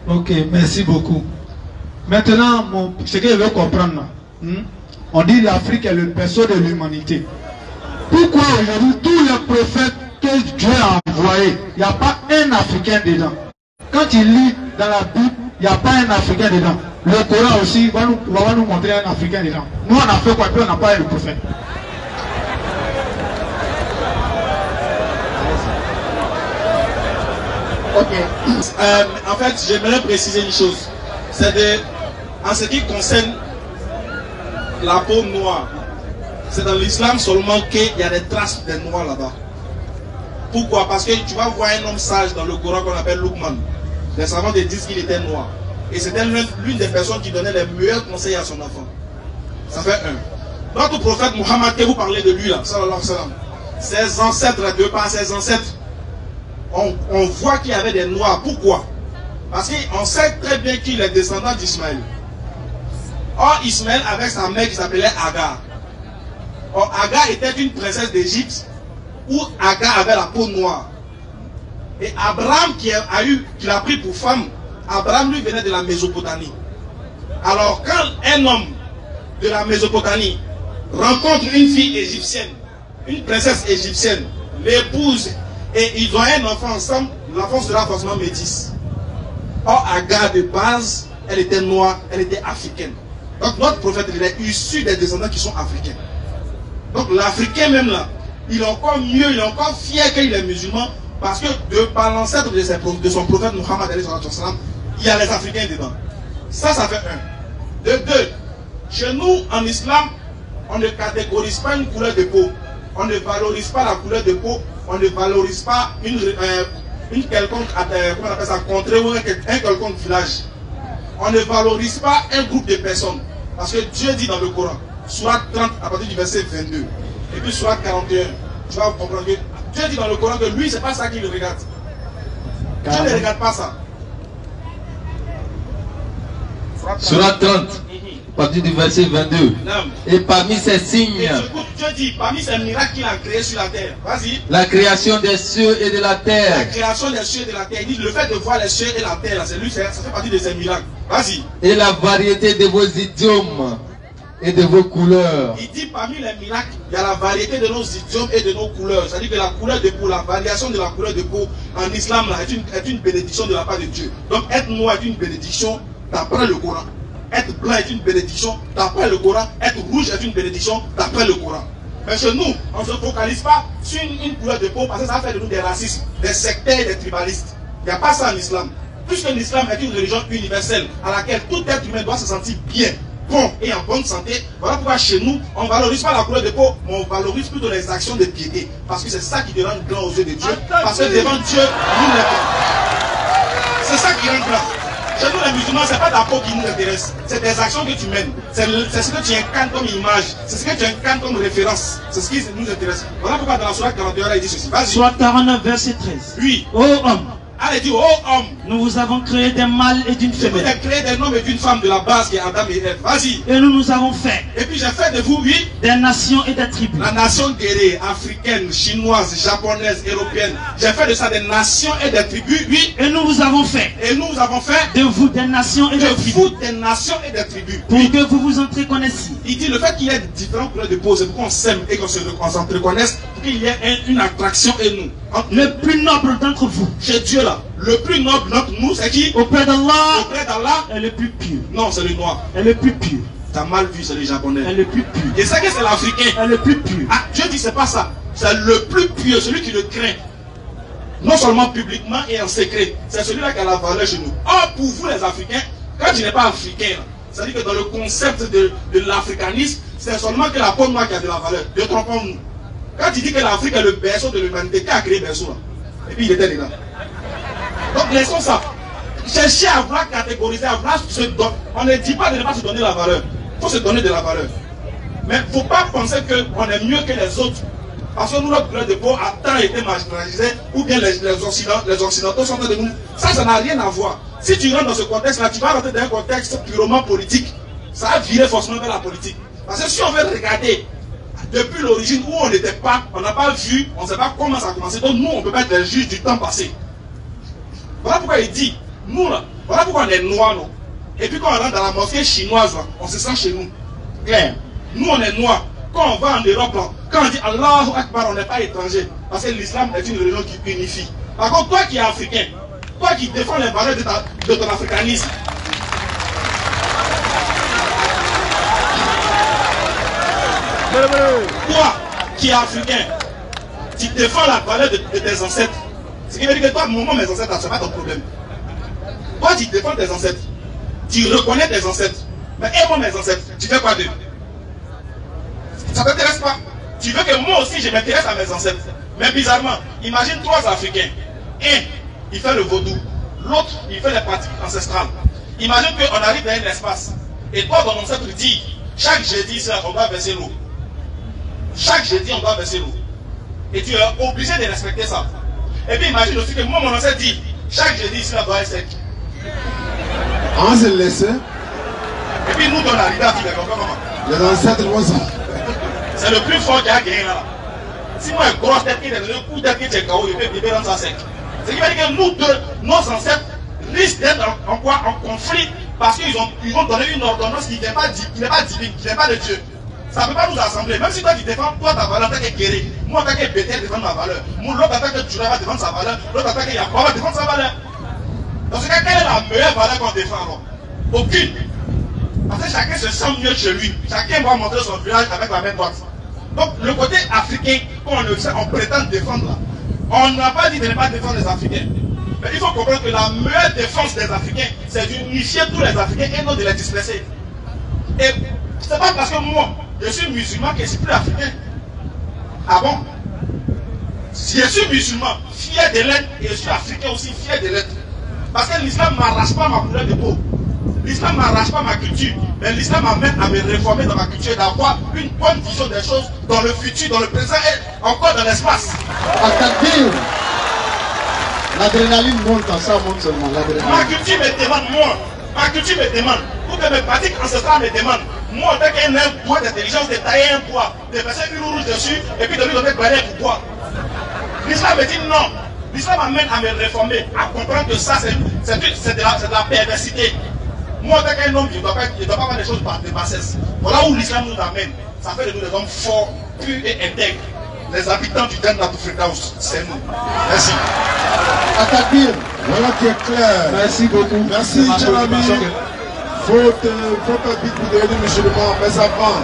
Ok, merci beaucoup. Maintenant, ce que je veux comprendre, on dit l'Afrique est le berceau de l'humanité. Pourquoi aujourd'hui tous les prophètes que Dieu a envoyés, il n'y a pas un Africain dedans? Quand il lit dans la Bible, il n'y a pas un Africain dedans. Le Coran aussi va nous montrer un Africain dedans. Nous on a fait quoi? Puis on n'a pas eu le prophète. Ok. En fait, j'aimerais préciser une chose. C'est en ce qui concerne la peau noire, c'est dans l'islam seulement qu'il y a des traces des noirs là-bas. Pourquoi? Parce que tu vas voir un homme sage dans le Coran qu'on appelle Luqman. Les savants te disent qu'il était noir. Et c'était l'une des personnes qui donnait les meilleurs conseils à son enfant. Ça fait un. Notre prophète Muhammad, que vous parlez de lui là, sallallahu alayhi wa sallam, ses ancêtres, de par ses ancêtres, on voit qu'il y avait des noirs. Pourquoi? Parce qu'on sait très bien qu'il est descendant d'Ismaël. Or, Ismaël avec sa mère qui s'appelait Agar. Or, Agar était une princesse d'Égypte où Agar avait la peau noire. Et Abraham qui l'a pris pour femme, Abraham lui venait de la Mésopotamie. Alors quand un homme de la Mésopotamie rencontre une fille égyptienne, une princesse égyptienne, l'épouse, et ils ont un enfant ensemble, l'enfant sera forcément métisse. Or Agar de base, elle était noire, elle était africaine. Donc notre prophète, il est issu des descendants qui sont africains. Donc l'Africain même là, il est encore mieux, il est encore fier qu'il est musulman, parce que de par l'ancêtre de son prophète Muhammad, il y a les Africains dedans. Ça fait un. De deux, chez nous en islam, on ne catégorise pas une couleur de peau. On ne valorise pas la couleur de peau, on ne valorise pas une quelconque, comment on appelle ça, contrée ou un quelconque village. On ne valorise pas un groupe de personnes. Parce que Dieu dit dans le Coran, Sourate 30 à partir du verset 22, et puis Sourate 41, tu vas comprendre que Dieu dit dans le Coran que lui, c'est pas ça qu'il regarde. Dieu ne regarde pas ça. Sourate 30, à partir du verset 22. Et parmi ces signes, Dieu dit, parmi ces miracles qu'il a créés sur la terre, vas-y. La création des cieux et de la terre. La création des cieux et de la terre. Il dit, le fait de voir les cieux et la terre, c'est lui, ça fait partie de ces miracles. Vas-y. Et la variété de vos idiomes et de vos couleurs. Il dit, parmi les miracles, il y a la variété de nos idiomes et de nos couleurs. C'est-à-dire que la couleur de peau, la variation de la couleur de peau en islam là, est une bénédiction de la part de Dieu. Donc être noir est une bénédiction d'après le Coran. Être blanc est une bénédiction d'après le Coran. Être rouge est une bénédiction d'après le Coran. Mais chez nous, on ne se focalise pas sur une couleur de peau parce que ça fait de nous des racistes, des sectaires et des tribalistes. Il n'y a pas ça en islam. Puisque l'islam est une religion universelle à laquelle tout être humain doit se sentir bien, bon et en bonne santé. Voilà pourquoi chez nous, on ne valorise pas la couleur de peau, mais on valorise plutôt les actions de piété. Parce que c'est ça qui te rend grand aux yeux de Dieu. Parce que devant Dieu, nous n'est c'est ça qui rend grand. Chez nous les musulmans, ce n'est pas ta peau qui nous intéresse, c'est tes actions que tu mènes, c'est ce que tu incarnes comme image, c'est ce que tu incarnes comme référence, c'est ce qui nous intéresse. Voilà pourquoi dans la Sourate 41, il dit ceci. Sourate 49, verset 13. Oui. Ô homme, allez, dit, oh homme, nous vous avons créé d'un mâle et d'une je vous femelle. ai créé d'un homme et d'une femme de la base qui est Adam et Ève. Vas-y. Et nous nous avons fait Et puis j'ai fait de vous, oui, des nations et des tribus. la nation guerrière, africaine, chinoise, japonaise, européenne. J'ai fait de ça des nations et des tribus, oui. Et nous vous avons fait Et nous avons fait de vous des nations et de des vous tribus. des nations et des tribus. Pour Oui. que vous vous entreconnaissiez. Il dit le fait qu'il y ait différentes couleurs de peau, c'est pour qu'on s'aime et qu'on s'entreconnaisse, pour qu'il y ait une attraction et nous. Entre Le plus noble d'entre vous, chez Dieu là, le plus noble d'entre nous, c'est qui? auprès d'Allah, Auprès d'Allah? est le plus pur. Non, c'est le noir. Est le plus pur. T'as mal vu, c'est les japonais. Est le plus pur. Et c'est que c'est l'africain. Est le plus pur. Ah, Dieu dit c'est pas ça. C'est le plus pieux, celui qui le craint. Non seulement publiquement et en secret. C'est celui-là qui a la valeur chez nous. Or, pour vous les Africains, quand tu n'es pas africain, c'est-à-dire que dans le concept de l'africanisme, c'est seulement que la peau noire qui a de la valeur. Ne trompons-nous. Quand tu dis que l'Afrique est le berceau de l'humanité, qui a créé le berceau là? Et puis il était dedans. Donc laissons ça. Chercher à vouloir catégoriser, à vouloir se donner. On ne dit pas de ne pas se donner la valeur. Il faut se donner de la valeur. Mais il ne faut pas penser qu'on est mieux que les autres. Parce que nous, notre couleur de peau a tant été marginalisée, ou bien les Occidentaux sont de nous. Ça n'a rien à voir. Si tu rentres dans ce contexte-là, tu vas rentrer dans un contexte purement politique. Ça va virer forcément vers la politique. Parce que si on veut regarder depuis l'origine où on n'était pas, on n'a pas vu, on ne sait pas comment ça a commencé. Donc nous, on ne peut pas être les juges du temps passé. Voilà pourquoi il dit, nous là, Voilà pourquoi on est noirs, non? Et puis quand on rentre dans la mosquée chinoise, là, on se sent chez nous. Clair. Nous, on est noirs. Quand on va en Europe, là, quand on dit Allahu Akbar, on n'est pas étranger. Parce que l'islam est une religion qui unifie. Par contre, toi qui es africain, toi qui défends les valeurs de ton africanisme, toi qui es africain, tu défends la valeur de tes ancêtres. Ce qui veut dire que toi, moi, mes ancêtres, ce n'est pas ton problème. Toi, tu défends tes ancêtres. Tu reconnais tes ancêtres. Mais et moi, mes ancêtres, tu fais quoi d'eux? Ça ne t'intéresse pas. Tu veux que moi aussi, je m'intéresse à mes ancêtres. Mais bizarrement, imagine 3 Africains. Un, il fait le vaudou. L'autre, il fait les pratiques ancestrales. Imagine qu'on arrive dans un espace. Et toi, ton ancêtre dit, chaque jeudi, on doit verser l'eau. Chaque jeudi, on doit verser l'eau. Et tu es obligé de respecter ça. Et puis imagine aussi que moi, mon ancêtre dit, chaque jeudi, on doit être sec. On se laisse. Et puis nous, on arrive à vivre comment? Les ancêtres vont ça. C'est le plus fort qui a gagné là. Si moi, une grosse tête qui est le coup tête qui est KO, il peut rendre ça sec. Ce qui veut dire que nous deux, nos ancêtres, risquent d'être en conflit parce qu'ils ont donné une ordonnance qui n'est pas divine, qui n'est pas de Dieu. Ça ne peut pas nous assembler. Même si toi tu défends toi ta valeur en tant que guéri, moi en tant que Béthel défendre ma valeur, l'autre en tant que Djoula va défendre sa valeur, l'autre en tant que Yakoua va défendre sa valeur. Dans ce cas, quelle est la meilleure valeur qu'on défend alors? Aucune. Parce que chacun se sent mieux chez lui. Chacun va montrer son village avec la main droite. Donc le côté africain, quand on prétend défendre là, on n'a pas dit de ne pas défendre les Africains. Mais il faut comprendre que la meilleure défense des Africains, c'est d'unifier tous les Africains et non de les disperser. Et c'est pas parce que moi, je suis musulman que je suis plus africain. Ah bon? Si je suis musulman, fier de l'être, et je suis africain aussi, fier de l'être. Parce que l'islam ne m'arrache pas ma couleur de peau. L'islam ne m'arrache pas ma culture. Mais l'islam m'amène à me réformer dans ma culture et d'avoir une bonne vision des choses dans le futur, dans le présent et encore dans l'espace. Attaquer. L'adrénaline monte, ça monte seulement. Ma culture me demande, moi. Ma culture me demande. Pour que mes pratiques ancestrales me demandent. Moi, en tant qu'un point d'intelligence, de tailler un poids, de passer une rouge dessus et puis de lui donner barrière pour boire. L'islam me dit non. L'islam m'amène à me réformer, à comprendre que ça, c'est de la perversité. Moi, en tant qu'un homme, je ne dois pas faire des choses par de bassesse. Voilà où l'islam nous amène. Ça fait de nous des hommes forts, purs et intègres. Les habitants du Jannat Firdaus, c'est nous. Merci. Attaquer. Voilà qui est clair. Merci beaucoup. Merci, Tchalami. Faut pas vite vous donner musulman, mais ça prend.